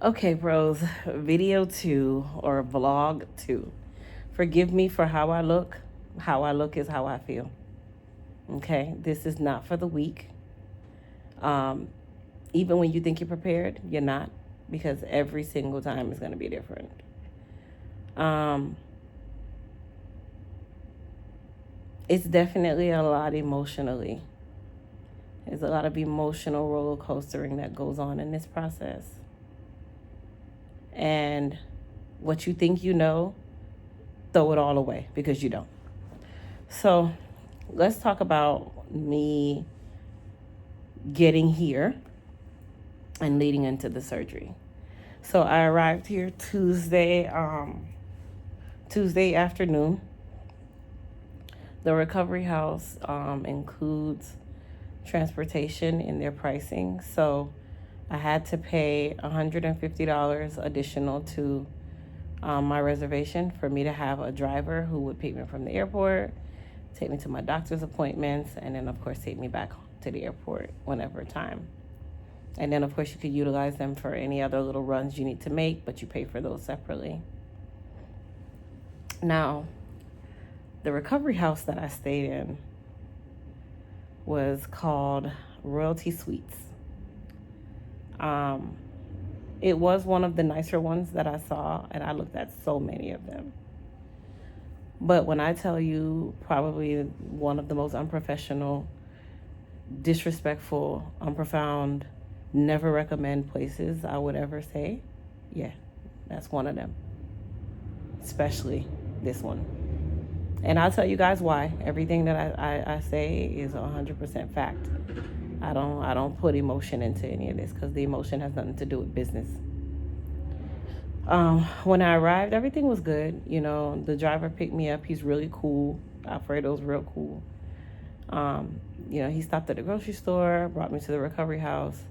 Okay, bros, video 2 or vlog 2. Forgive me for how I look. How I look is how I feel. Okay, this is not for the weak. Um, Even when you think you're prepared, you're not, because every single time is going to be different. Um, it's definitely a lot emotionally. There's a lot of emotional roller coastering that goes on in this process. And what you think you know, throw it all away because you don't. So let's talk about me getting here and leading into the surgery. So I arrived here Tuesday afternoon. The recovery house includes transportation in their pricing. So I had to pay $150 additional to my reservation for me to have a driver who would pick me from the airport, take me to my doctor's appointments, and then, of course, take me back to the airport whenever time. And then, of course, you could utilize them for any other little runs you need to make, but you pay for those separately. Now, the recovery house that I stayed in was called Royalty Suites. It was one of the nicer ones that I saw, and I looked at so many of them. But when I tell you, probably one of the most unprofessional, disrespectful, unprofound, never recommend places I would ever say, yeah, that's one of them. Especially this one. And I'll tell you guys why. Everything that I say is 100% fact. I don't put emotion into any of this because the emotion has nothing to do with business. When I arrived, everything was good. You know, the driver picked me up. He's really cool. Alfredo's real cool. He stopped at the grocery store, brought me to the recovery house.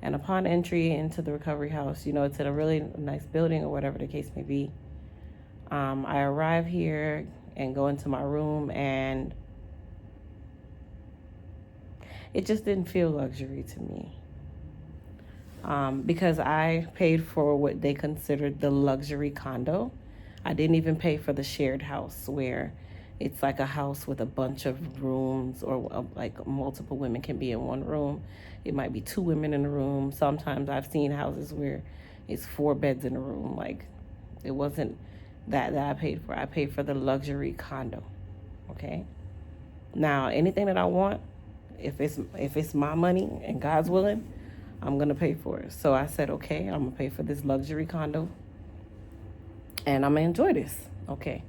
And upon entry into the recovery house, it's in a really nice building or whatever the case may be. I arrive here and go into my room, and it just didn't feel luxury to me. Because I paid for what they considered the luxury condo. I didn't even pay for the shared house where it's like a house with a bunch of rooms, or like multiple women can be in one room. It might be 2 women in a room. Sometimes I've seen houses where it's 4 beds in a room. Like, it wasn't that I paid for. I paid for the luxury condo. Okay. Now, anything that I want, if it's my money and God's willing, I'm gonna pay for it. So I said, okay, I'm gonna pay for this luxury condo, and I'm gonna enjoy this. Okay.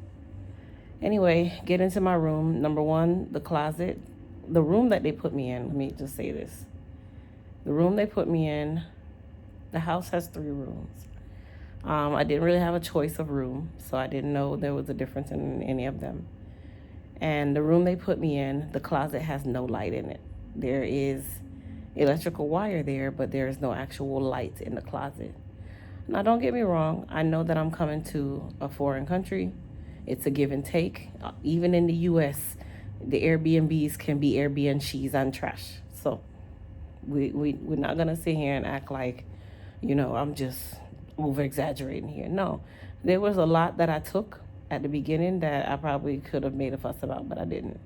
Anyway, get into my room. Number one, the closet. The room that they put me in, let me just say this. The room they put me in, the house has 3 rooms. I didn't really have a choice of room, so I didn't know there was a difference in any of them. And the room they put me in, the closet has no light in it. There is electrical wire there, but there is no actual light in the closet. Now, don't get me wrong. I know that I'm coming to a foreign country. It's a give and take. Even in the U.S., the Airbnbs can be Airbnbs and trash. So we're not going to sit here and act like, I'm just over-exaggerating here. No, there was a lot that I took at the beginning that I probably could have made a fuss about, but I didn't.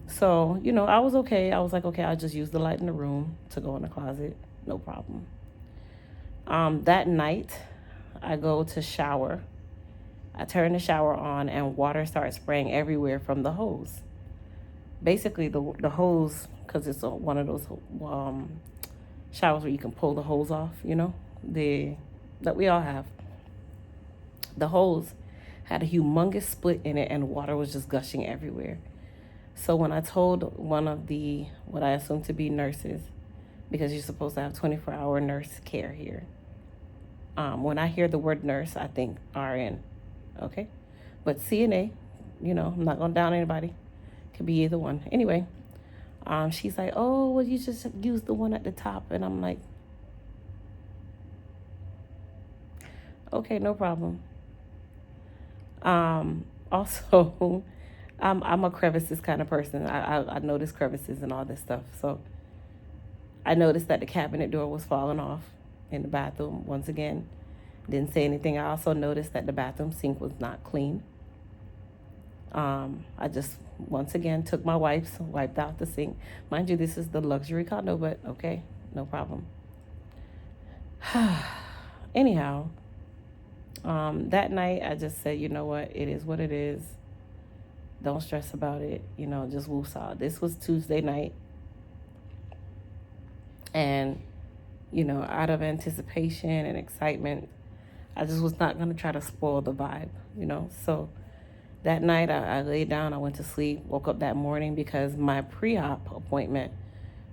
So, I was okay. I was like, okay, I'll just use the light in the room to go in the closet. No problem. That night, I go to shower. I turn the shower on, and water starts spraying everywhere from the hose. Basically, the hose, because it's one of those showers where you can pull the hose off, that we all have. The hose had a humongous split in it, and water was just gushing everywhere. So when I told one of the, what I assume to be nurses, because you're supposed to have 24-hour nurse care here. When I hear the word nurse, I think RN, okay? But CNA, I'm not going to down anybody. Could be either one. Anyway, she's like, oh, well, you just use the one at the top. And I'm like, okay, no problem. Also, I'm a crevices kind of person. I notice crevices and all this stuff. So I noticed that the cabinet door was falling off. in the bathroom once again. Didn't say anything. I also noticed that the bathroom sink was not clean. I just once again took my wipes, wiped out the sink. Mind you, this is the luxury condo, but okay, no problem. Anyhow, that night I just said, you know what, it is what it is. Don't stress about it. Just woosah. This was Tuesday night. And, out of anticipation and excitement, I just was not going to try to spoil the vibe, So that night I laid down, I went to sleep, woke up that morning because my pre-op appointment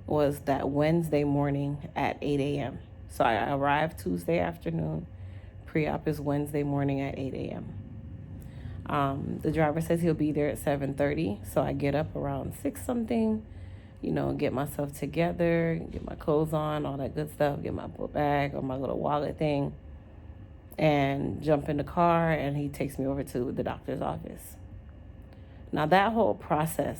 was that Wednesday morning at 8 a.m. So I arrived Tuesday afternoon. Pre-op is Wednesday morning at 8 a.m. The driver says he'll be there at 7:30, so I get up around 6 something, get myself together, get my clothes on, all that good stuff, get my book bag or my little wallet thing, and jump in the car, and he takes me over to the doctor's office. Now, that whole process,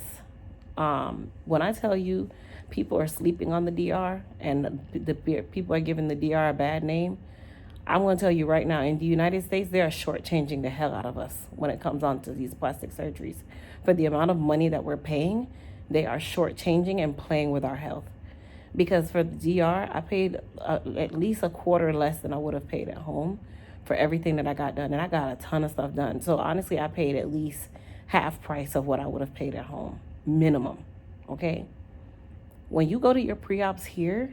when I tell you people are sleeping on the DR and the people are giving the DR a bad name, I'm going to tell you right now, in the United States, they are shortchanging the hell out of us when it comes on to these plastic surgeries. For the amount of money that we're paying, they are shortchanging and playing with our health. Because for the DR, I paid at least a quarter less than I would have paid at home for everything that I got done. And I got a ton of stuff done. So honestly, I paid at least half price of what I would have paid at home, minimum. Okay? When you go to your pre-op here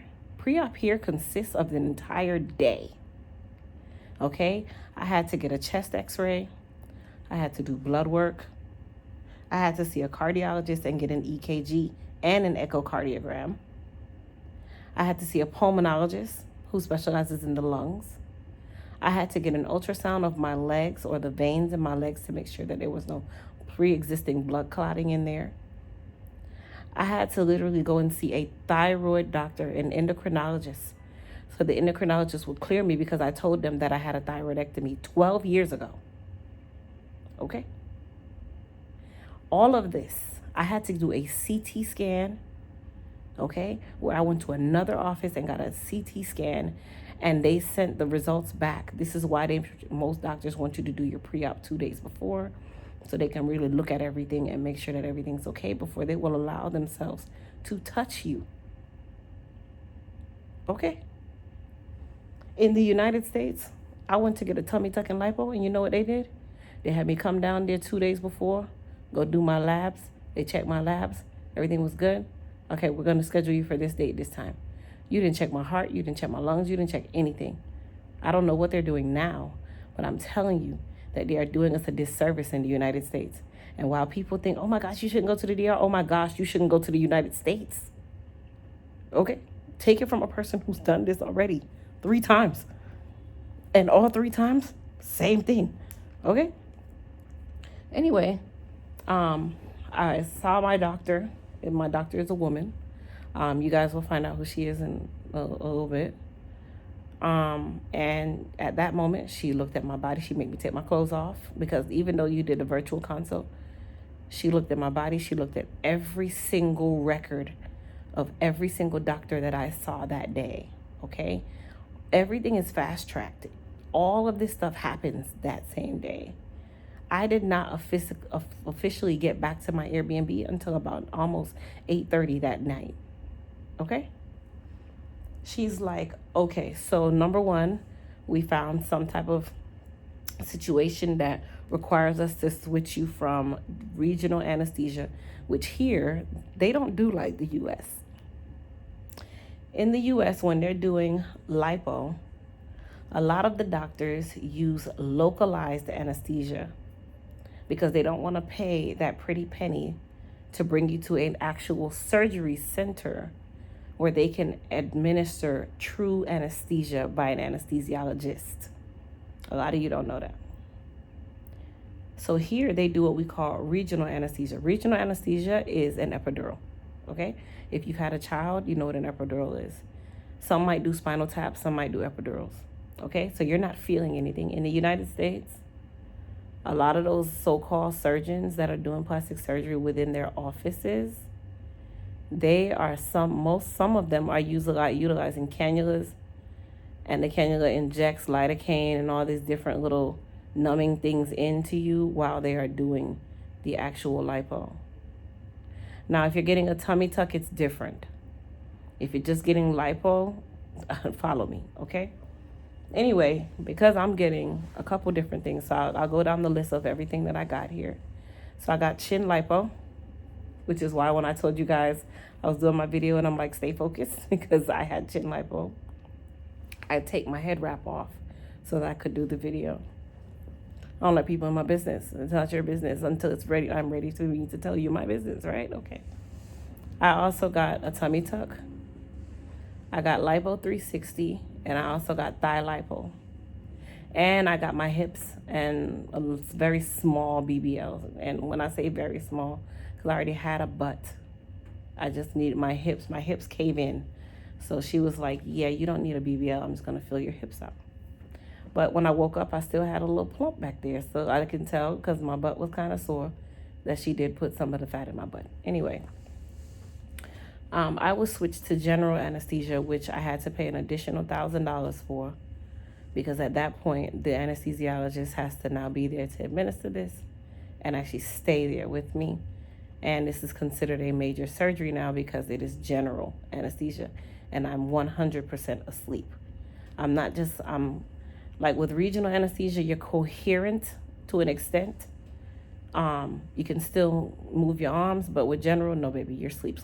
consists of an entire day. Okay, I had to get a chest x-ray. I had to do blood work. I had to see a cardiologist and get an EKG and an echocardiogram. I had to see a pulmonologist who specializes in the lungs. I had to get an ultrasound of my legs or the veins in my legs to make sure that there was no pre-existing blood clotting in there. I had to literally go and see a thyroid doctor, an endocrinologist. So the endocrinologist would clear me because I told them that I had a thyroidectomy 12 years ago. Okay? All of this, I had to do a CT scan, okay, where I went to another office and got a CT scan, and they sent the results back. This is why most doctors want you to do your pre-op 2 days before, so they can really look at everything and make sure that everything's okay before they will allow themselves to touch you. Okay? In the United States, I went to get a tummy tuck and lipo, and you know what they did? They had me come down there 2 days before, go do my labs. They checked my labs. Everything was good. Okay, we're going to schedule you for this date this time. You didn't check my heart. You didn't check my lungs. You didn't check anything. I don't know what they're doing now, but I'm telling you that they are doing us a disservice in the United States. And while people think, oh my gosh, you shouldn't go to the DR. Oh my gosh, you shouldn't go to the United States. Okay, take it from a person who's done this already 3 times. And all 3 times, same thing. Okay? Anyway, I saw my doctor, and my doctor is a woman. You guys will find out who she is in a little bit. And at that moment, she looked at my body. She made me take my clothes off because even though you did a virtual consult, she looked at my body. She looked at every single record of every single doctor that I saw that day. Okay? Everything is fast tracked. All of this stuff happens that same day. I did not officially get back to my Airbnb until about almost 8:30 that night. Okay? She's like, okay, so number one, we found some type of situation that requires us to switch you from regional anesthesia, which here, they don't do like the U.S. In the U.S., when they're doing lipo, a lot of the doctors use localized anesthesia because they don't want to pay that pretty penny to bring you to an actual surgery center where they can administer true anesthesia by an anesthesiologist. A lot of you don't know that. So here they do what we call regional anesthesia. Regional anesthesia is an epidural, okay? If you've had a child, you know what an epidural is. Some might do spinal taps, some might do epidurals, okay? So you're not feeling anything. In the United States, a lot of those so-called surgeons that are doing plastic surgery within their offices, some of them are utilizing cannulas And the cannula injects lidocaine and all these different little numbing things into you while they are doing the actual lipo. Now, if you're getting a tummy tuck, it's different. If you're just getting lipo, follow me, okay? Anyway, because I'm getting a couple different things, so I'll go down the list of everything that I got here. So I got chin lipo, which is why when I told you guys I was doing my video and I'm like, stay focused, because I had chin lipo. I take my head wrap off so that I could do the video. I don't let people in my business. It's not your business until it's ready. I'm ready for me to tell you my business, right? Okay. I also got a tummy tuck. I got lipo 360, and I also got thigh lipo. And I got my hips and a very small BBL. And when I say very small, because I already had a butt, I just needed my hips. My hips cave in. So she was like, yeah, you don't need a BBL. I'm just going to fill your hips out. But when I woke up, I still had a little plump back there. So I can tell, because my butt was kind of sore, that she did put some of the fat in my butt. Anyway, I was switched to general anesthesia, which I had to pay an additional $1,000 for. Because at that point, the anesthesiologist has to now be there to administer this and actually stay there with me. And this is considered a major surgery now because it is general anesthesia. And I'm 100% asleep. I'm like with regional anesthesia, you're coherent to an extent. You can still move your arms, but with general, no, baby, you're sleep.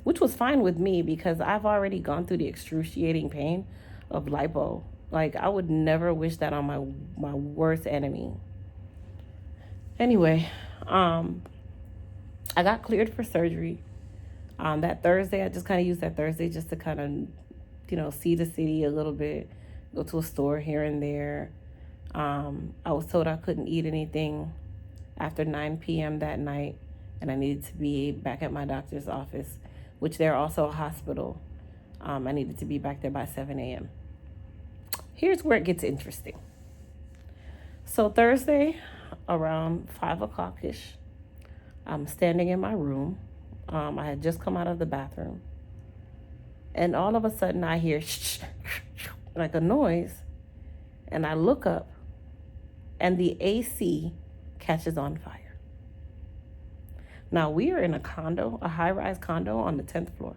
Which was fine with me because I've already gone through the excruciating pain of lipo. Like, I would never wish that on my worst enemy. Anyway, I got cleared for surgery. That Thursday, I just kind of used that Thursday just to kind of, see the city a little bit, go to a store here and there. I was told I couldn't eat anything after 9 p.m. that night, and I needed to be back at my doctor's office, which they're also a hospital. I needed to be back there by 7 a.m. Here's where it gets interesting. So Thursday, around 5 o'clock-ish, I'm standing in my room. I had just come out of the bathroom. And all of a sudden, I hear like a noise. And I look up, and the AC catches on fire. Now, we are in a condo, a high-rise condo on the 10th floor.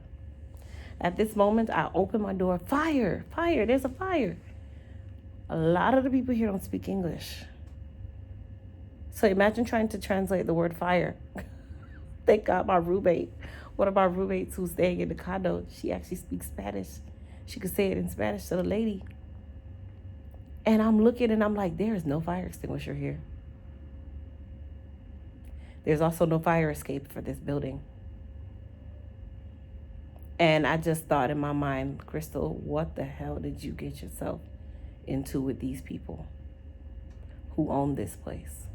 At this moment, I open my door. Fire, there's a fire. A lot of the people here don't speak English. So imagine trying to translate the word fire. Thank God my roommate, one of my roommates who's staying in the condo, she actually speaks Spanish. She could say it in Spanish to the lady. And I'm looking and I'm like, there is no fire extinguisher here. There's also no fire escape for this building. And I just thought in my mind, Crystal, what the hell did you get yourself into with these people who own this place?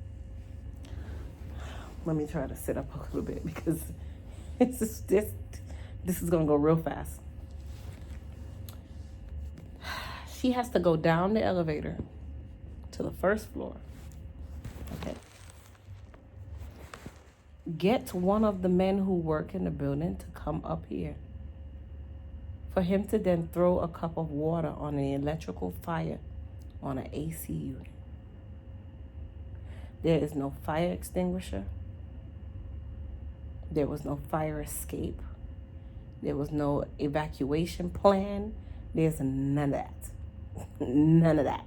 Let me try to sit up a little bit because it's just, this is going to go real fast. She has to go down the elevator to the first floor. Okay. Get one of the men who work in the building to come up here. For him to then throw a cup of water on an electrical fire on an AC unit. There is no fire extinguisher. There was no fire escape. There was no evacuation plan. There's none of that. None of that.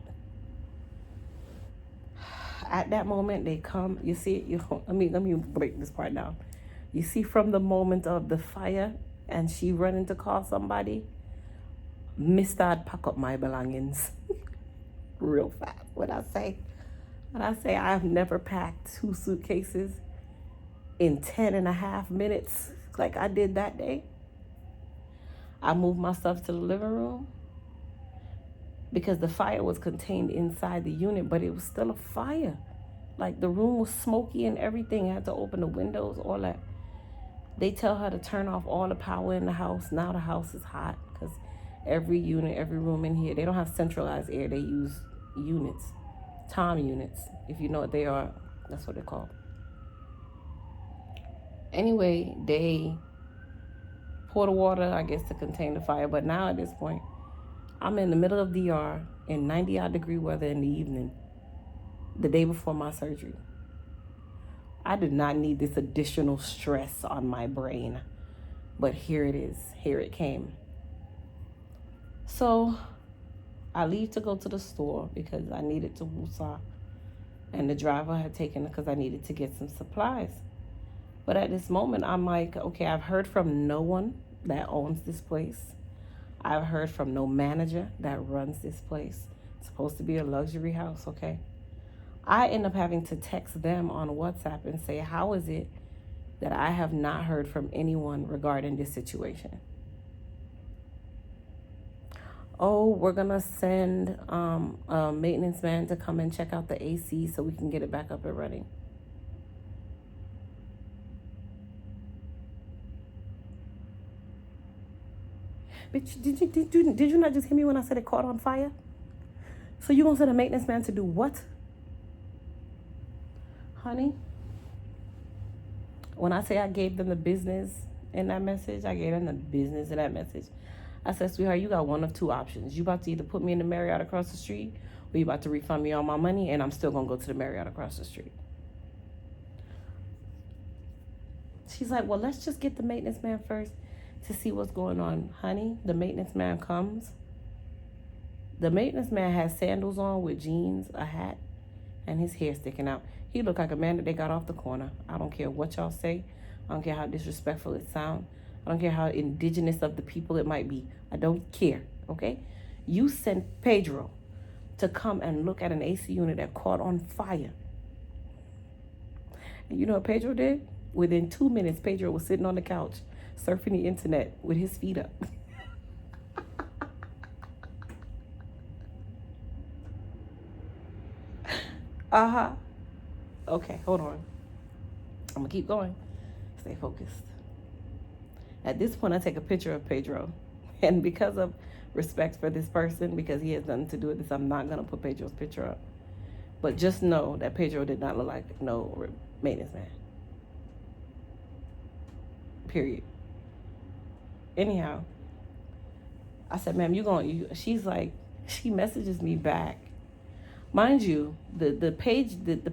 At that moment, they come. You see, let me break this part down. You see, from the moment of the fire, and she running to call somebody, Mr. I'd pack up my belongings real fast. When I say I've never packed 2 suitcases in 10.5 minutes like I did that day. I moved my stuff to the living room because the fire was contained inside the unit, but it was still a fire. Like, the room was smoky and everything. I had to open the windows, all that. They tell her to turn off all the power in the house. Now the house is hot because every unit, every room in here, they don't have centralized air. They use units, Tom units. If you know what they are, that's what they're called. Anyway, they pour the water, I guess, to contain the fire. But now at this point, I'm in the middle of DR in 90-odd degree weather in the evening, the day before my surgery. I did not need this additional stress on my brain, but here it is. Here it came. So I leave to go to the store because I needed to woosah, and the driver had taken it because I needed to get some supplies. But at this moment, I'm like, okay, I've heard from no one that owns this place. I've heard from no manager that runs this place. It's supposed to be a luxury house, okay? I end up having to text them on WhatsApp and say, how is it that I have not heard from anyone regarding this situation? Oh, we're going to send a maintenance man to come and check out the AC so we can get it back up and running. Bitch, did you not just hear me when I said it caught on fire? So you gonna send a maintenance man to do what? Honey, when I say I gave them the business in that message, I gave them the business in that message. I said, sweetheart, you got one of two options. You about to either put me in the Marriott across the street, or you about to refund me all my money, and I'm still gonna go to the Marriott across the street. She's like, well, let's just get the maintenance man first to see what's going on. Honey, the maintenance man comes. The maintenance man has sandals on with jeans, a hat, and his hair sticking out. He looked like a man that they got off the corner. I don't care what y'all say. I don't care how disrespectful it sounds. I don't care how indigenous of the people it might be. I don't care, okay? You sent Pedro to come and look at an AC unit that caught on fire. And you know what Pedro did? Within 2 minutes, Pedro was sitting on the couch, surfing the internet with his feet up. Uh-huh. Okay, hold on. I'm gonna keep going. Stay focused. At this point, I take a picture of Pedro. And because of respect for this person, because he has nothing to do with this, I'm not gonna put Pedro's picture up. But just know that Pedro did not look like no maintenance man. Period. Anyhow, I said, ma'am, she's like, she messages me back. Mind you, the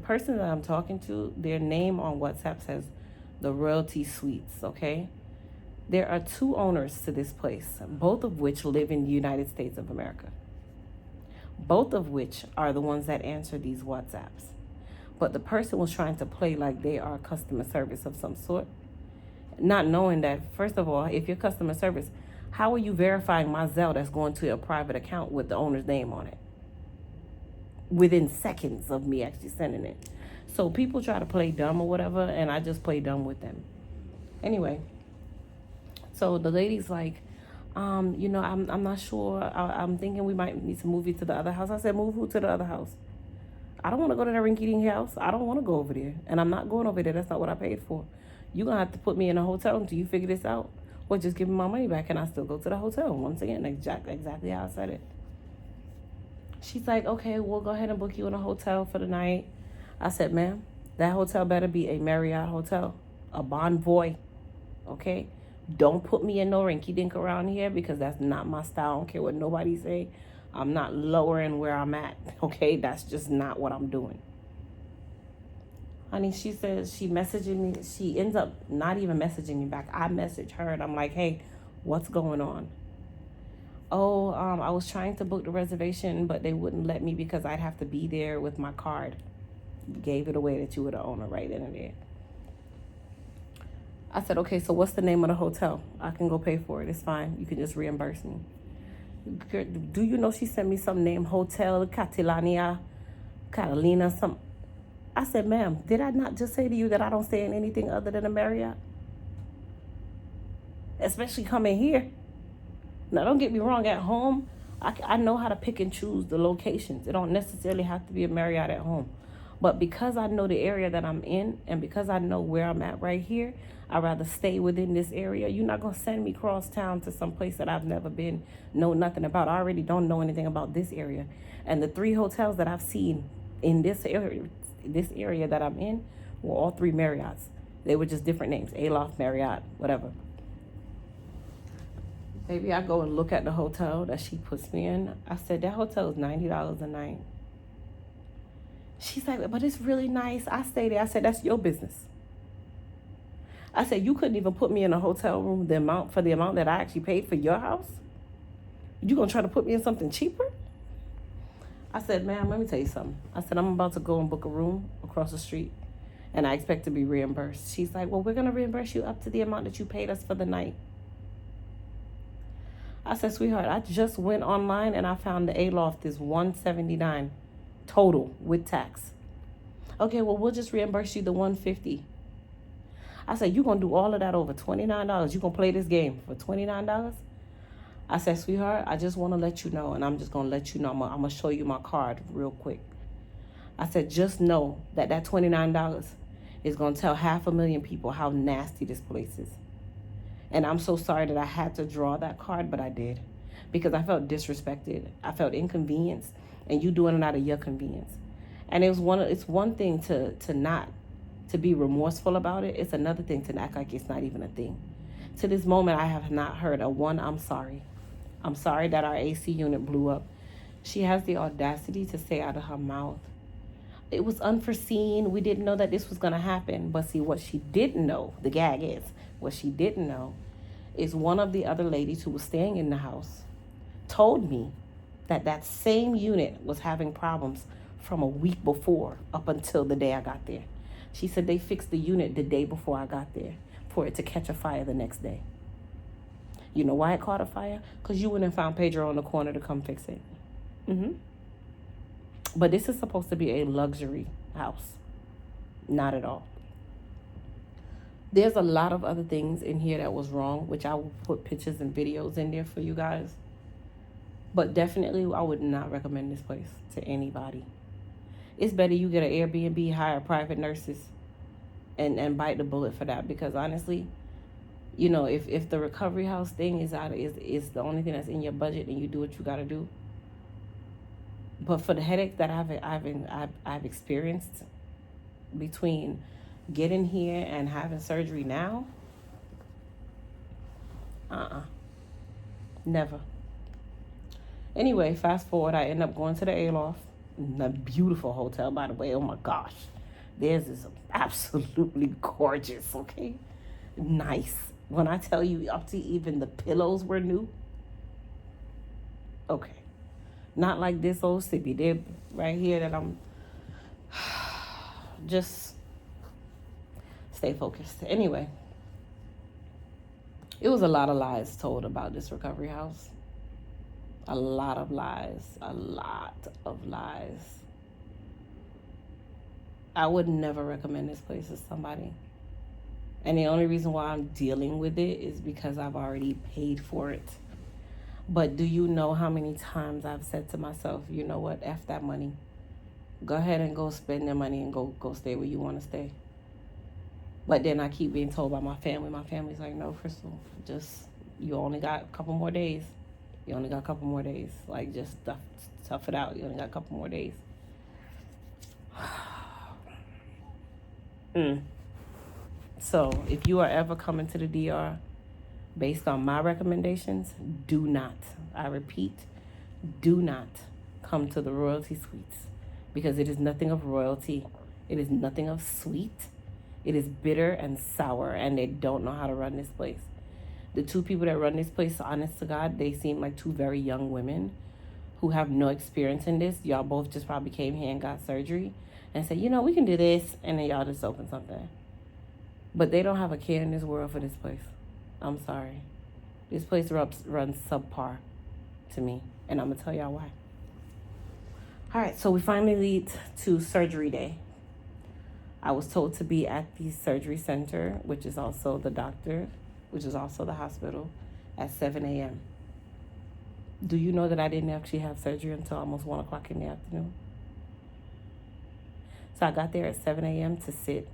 person that I'm talking to, their name on WhatsApp says the Royalty Suites, okay? There are 2 owners to this place, both of which live in the United States of America. Both of which are the ones that answer these WhatsApps. But the person was trying to play like they are customer service of some sort, not knowing that, first of all, if you're customer service, how are you verifying my Zelle that's going to a private account with the owner's name on it? Within seconds of me actually sending it. So people try to play dumb or whatever, and I just play dumb with them. Anyway, so the lady's like, I'm not sure. I'm thinking we might need to move you to the other house. I said, move who to the other house? I don't want to go to that rinky-dink house. I don't want to go over there. And I'm not going over there. That's not what I paid for. You're going to have to put me in a hotel until you figure this out. Or just give me my money back and I still go to the hotel. Once again, exactly how I said it. She's like, okay, we'll go ahead and book you in a hotel for the night. I said, ma'am, that hotel better be a Marriott hotel, a Bonvoy, okay? Don't put me in no rinky-dink around here because that's not my style. I don't care what nobody say. I'm not lowering where I'm at, okay? That's just not what I'm doing. Honey, she says she messaging me. She ends up not even messaging me back. I message her and I'm like, hey, what's going on? Oh, I was trying to book the reservation, but they wouldn't let me because I'd have to be there with my card. Gave it away that you were the owner right then and there. I said, okay, so what's the name of the hotel? I can go pay for it. It's fine. You can just reimburse me. Do you know she sent me some name, Hotel Catalina, some. I said, ma'am, did I not just say to you that I don't stay in anything other than a Marriott? Especially coming here. Now, don't get me wrong. At home, I know how to pick and choose the locations. It don't necessarily have to be a Marriott at home. But because I know the area that I'm in and because I know where I'm at right here, I'd rather stay within this area. You're not going to send me cross town to some place that I've never been, know nothing about. I already don't know anything about this area. And the 3 hotels that I've seen in this area that I'm in were all 3 Marriotts. They were just different names, Aloft, Marriott, whatever. Maybe I go and look at the hotel that she puts me in. I said, that hotel is $90 a night. She's like, but it's really nice. I stay there. I said, that's your business. I said, you couldn't even put me in a hotel room the amount that I actually paid for your house? You gonna try to put me in something cheaper? I said, ma'am, let me tell you something. I said, I'm about to go and book a room across the street, and I expect to be reimbursed. She's like, well, we're gonna reimburse you up to the amount that you paid us for the night. I said, sweetheart, I just went online and I found the A-loft is $179 total with tax. Okay, well, we'll just reimburse you the $150. I said, you gonna do all of that over $29? You gonna play this game for $29? I said, sweetheart, I just want to let you know, and I'm just gonna let you know. I'm gonna show you my card real quick. I said, just know that $29 is gonna tell 500,000 people how nasty this place is. And I'm so sorry that I had to draw that card, but I did, because I felt disrespected. I felt inconvenienced, and you doing it out of your convenience. And it's one thing to be remorseful about it. It's another thing to act like it's not even a thing. To this moment, I have not heard a one I'm sorry. I'm sorry that our AC unit blew up. She has the audacity to say out of her mouth, it was unforeseen. We didn't know that this was going to happen. But see, what she didn't know, the gag is, what she didn't know is one of the other ladies who was staying in the house told me that same unit was having problems from a week before up until the day I got there. She said they fixed the unit the day before I got there for it to catch a fire the next day. You know why it caught a fire? Because you went and found Pedro on the corner to come fix it. But this is supposed to be a luxury house. Not at all. There's a lot of other things in here that was wrong, which I will put pictures and videos in there for you guys. But definitely, I would not recommend this place to anybody. It's better you get an Airbnb, hire private nurses, and bite the bullet for that. Because honestly, you know, if the recovery house thing is the only thing that's in your budget, and you do what you got to do. But for the headache that I've experienced between getting here and having surgery now, never. Anyway, fast forward, I end up going to the A-loft. A beautiful hotel, by the way. Oh my gosh, theirs is absolutely gorgeous. Okay, nice. When I tell you, up to even the pillows were new. Okay, not like this old sippy dib right here that I'm just stay focused. Anyway, it was a lot of lies told about this recovery house. A lot of lies. A lot of lies. I would never recommend this place to somebody. And the only reason why I'm dealing with it is because I've already paid for it. But do you know how many times I've said to myself, you know what, F that money. Go ahead and go spend the money and go stay where you want to stay. But then I keep being told by my family. My family's like, no, Crystal, just, you only got a couple more days. You only got a couple more days. Like, just tough it out. You only got a couple more days. So, if you are ever coming to the DR, based on my recommendations, do not, I repeat, do not come to the Royalty Suites. Because it is nothing of royalty. It is nothing of sweet. It is bitter and sour, and they don't know how to run this place. The two people that run this place, honest to God, they seem like two very young women who have no experience in this. Y'all both just probably came here and got surgery and said, you know, we can do this, and then y'all just open something. But they don't have a care in this world for this place. I'm sorry. This place runs subpar to me, and I'm going to tell y'all why. All right, so we finally lead to surgery day. I was told to be at the surgery center, which is also the doctor, which is also the hospital, at 7 a.m. Do you know that I didn't actually have surgery until almost 1 o'clock in the afternoon? So I got there at 7 a.m. to sit,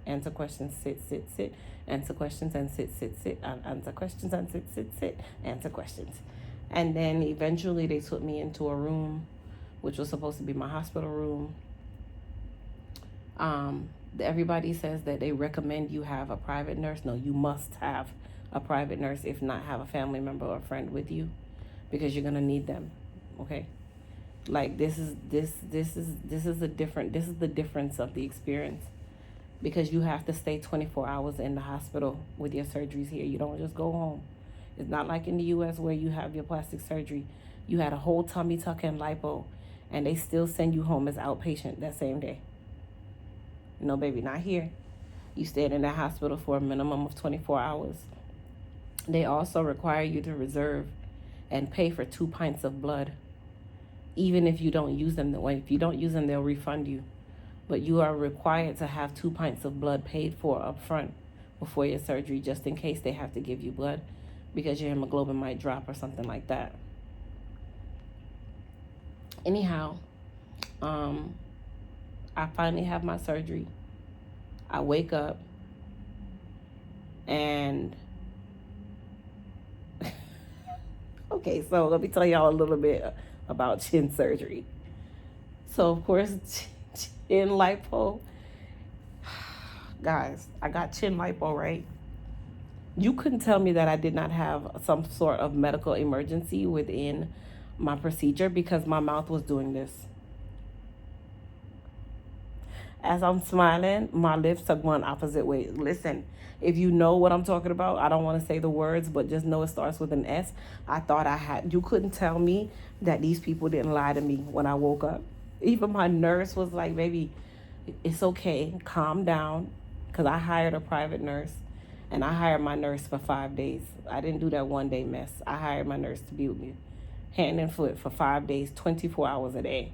answer questions, sit, answer questions and sit, answer questions and sit, answer questions. And then eventually they took me into a room, which was supposed to be my hospital room. Everybody says that they recommend you have a private nurse. No, you must have a private nurse. If not, have a family member or a friend with you, because you're gonna need them. Okay, like this is the difference of the experience, because you have to stay 24 hours in the hospital with your surgeries here. You don't just go home. It's not like in the U.S. where you have your plastic surgery. You had a whole tummy tuck and lipo, and they still send you home as outpatient that same day. No, baby, not here. You stayed in that hospital for a minimum of 24 hours. They also require you to reserve and pay for 2 pints of blood. Even if you don't use them, if you don't use them, they'll refund you. But you are required to have 2 pints of blood paid for up front before your surgery, just in case they have to give you blood, because your hemoglobin might drop or something like that. Anyhow, I finally have my surgery. I wake up and okay, so let me tell y'all a little bit about chin surgery. So of course, chin lipo. Guys, I got chin lipo, right? You couldn't tell me that I did not have some sort of medical emergency within my procedure, because my mouth was doing this. As I'm smiling, my lips are going opposite way. Listen, if you know what I'm talking about, I don't want to say the words, but just know it starts with an S. I thought I had, you couldn't tell me that these people didn't lie to me when I woke up. Even my nurse was like, baby, it's okay, calm down, because I hired a private nurse, and I hired my nurse for 5 days. I didn't do that 1 day mess. I hired my nurse to be with me hand and foot for 5 days, 24 hours a day.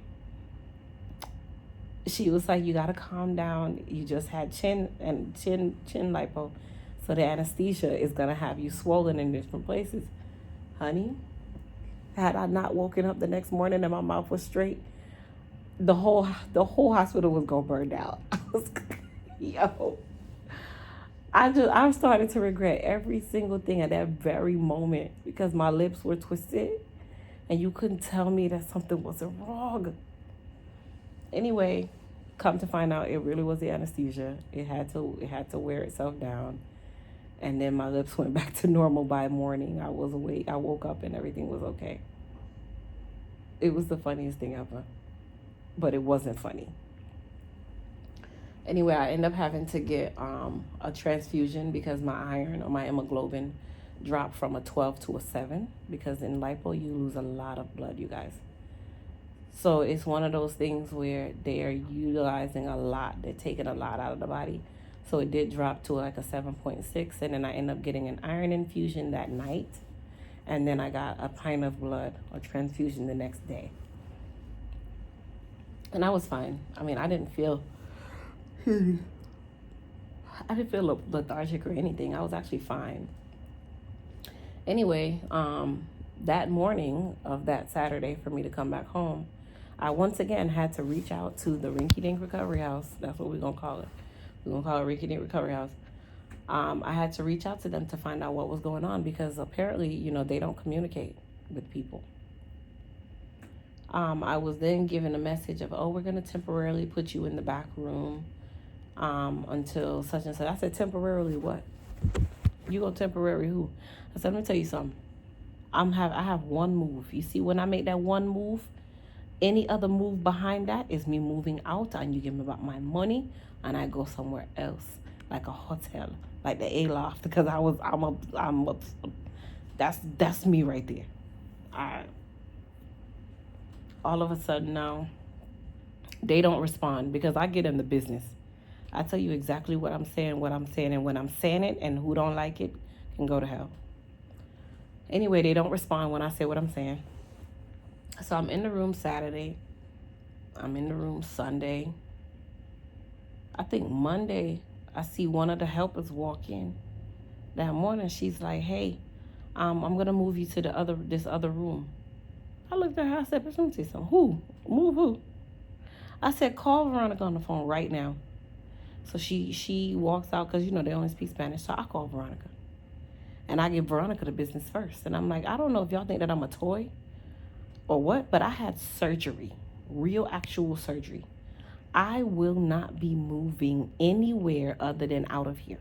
She was like, you gotta calm down. You just had chin lipo, so the anesthesia is gonna have you swollen in different places. Honey, had I not woken up the next morning and my mouth was straight, the whole hospital was gonna burn down. I'm starting to regret every single thing at that very moment, because my lips were twisted and you couldn't tell me that something wasn't wrong. Anyway, come to find out, it really was the anesthesia. It had to wear itself down. And then my lips went back to normal by morning. I was awake. I woke up and everything was okay. It was the funniest thing ever. But it wasn't funny. Anyway, I ended up having to get a transfusion, because my iron, or my hemoglobin, dropped from a 12 to a 7, because in lipo you lose a lot of blood, you guys. So it's one of those things where they are utilizing a lot. They're taking a lot out of the body. So it did drop to like a 7.6, and then I ended up getting an iron infusion that night, and then I got a pint of blood, or transfusion, the next day. And I was fine. I mean, I didn't feel lethargic or anything. I was actually fine. Anyway, that morning of that Saturday, for me to come back home, I once again had to reach out to the Rinky Dink Recovery House. That's what we're going to call it. We're going to call it Rinky Dink Recovery House. I had to reach out to them to find out what was going on, because apparently, they don't communicate with people. I was then given a message of, we're going to temporarily put you in the back room until such and such. I said, temporarily what? You go temporary who? I said, let me tell you something. I have one move. You see, when I make that one move, any other move behind that is me moving out, and you give me back my money, and I go somewhere else, like a hotel, like the A-Loft, because that's me right there. All of a sudden now, they don't respond, because I get in the business. I tell you exactly what I'm saying, and when I'm saying it, and who don't like it can go to hell. Anyway, they don't respond when I say what I'm saying. So I'm in the room Saturday. I'm in the room Sunday. I think Monday, I see one of the helpers walk in. That morning, she's like, hey, I'm going to move you to this other room. I looked at her, I said, but let me say something. Who? Move who? I said, call Veronica on the phone right now. So she walks out, because, they only speak Spanish. So I call Veronica. And I give Veronica the business first. And I'm like, I don't know if y'all think that I'm a toy or what, but I had surgery, real actual surgery. I will not be moving anywhere other than out of here.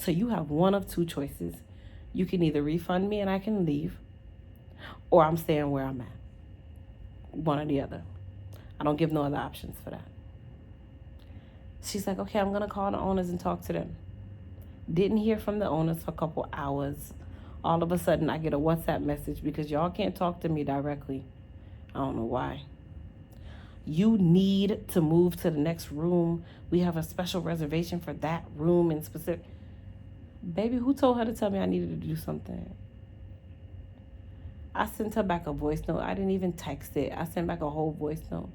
So you have one of two choices. You can either refund me and I can leave, or I'm staying where I'm at. One or the other. I don't give no other options for that. She's like, okay, I'm going to call the owners and talk to them. Didn't hear from the owners for a couple hours. All of a sudden, I get a WhatsApp message because y'all can't talk to me directly. I don't know why. You need to move to the next room. We have a special reservation for that room in specific. Baby, who told her to tell me I needed to do something? I sent her back a voice note. I didn't even text it. I sent back a whole voice note.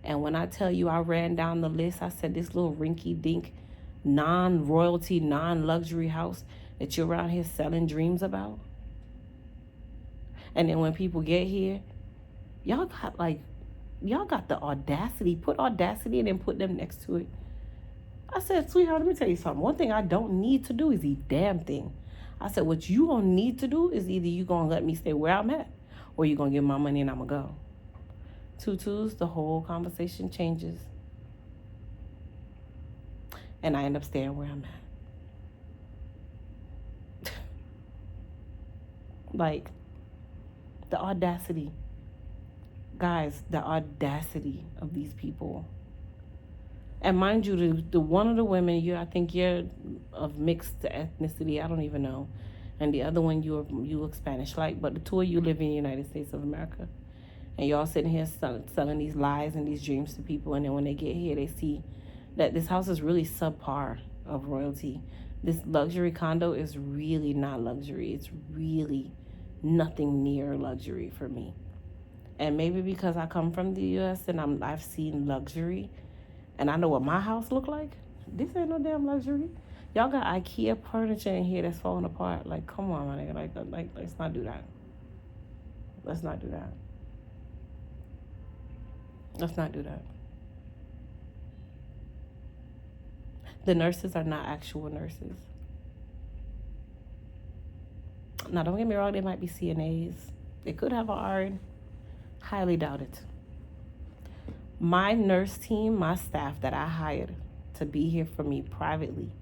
And when I tell you I ran down the list, I said this little rinky-dink, non-royalty, non-luxury house that you're around here selling dreams about. And then when people get here, y'all got the audacity. Put audacity and then put them next to it. I said, sweetheart, let me tell you something. One thing I don't need to do is the damn thing. I said, what you gonna need to do is either you gonna let me stay where I'm at, or you gonna give my money and I'm gonna go. Tutus, the whole conversation changes. And I end up staying where I'm at. Like, the audacity. Guys, the audacity of these people. And mind you, the one of the women, I think you're of mixed ethnicity, I don't even know. And the other one, you look Spanish-like, but the two of you live in the United States of America. And y'all sitting here selling these lies and these dreams to people, and then when they get here, they see that this house is really subpar of royalty. This luxury condo is really not luxury. It's really nothing near luxury for me. And maybe because I come from the U.S. and I've seen luxury, and I know what my house look like. This ain't no damn luxury. Y'all got IKEA furniture in here that's falling apart. Like, come on, my nigga. Like, let's not do that. Let's not do that. Let's not do that. The nurses are not actual nurses. Now, don't get me wrong. They might be CNAs. They could have an RN. Highly doubt it. My nurse team, my staff that I hired to be here for me privately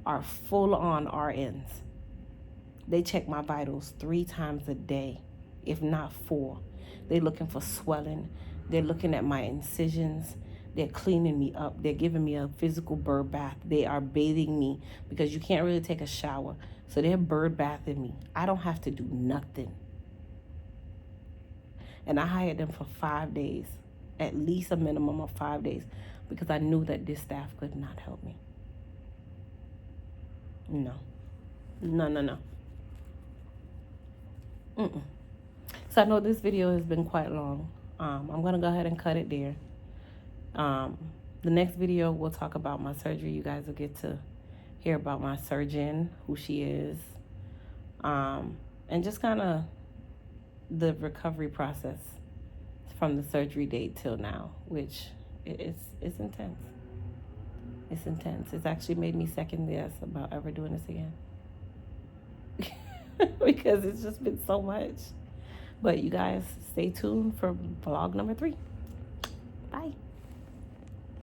are full-on RNs. They check my vitals 3 times a day, if not 4. They're looking for swelling. They're looking at my incisions. They're cleaning me up. They're giving me a physical bird bath. They are bathing me because you can't really take a shower. So they're bird bathing me. I don't have to do nothing. And I hired them for 5 days, at least a minimum of 5 days, because I knew that this staff could not help me. No. So I know this video has been quite long. I'm going to go ahead and cut it there. The next video, we'll talk about my surgery. You guys will get to hear about my surgeon, who she is, and just kind of the recovery process from the surgery date till now, which it's intense. It's intense. It's actually made me second guess about ever doing this again. Because it's just been so much. But you guys stay tuned for vlog number 3. Bye.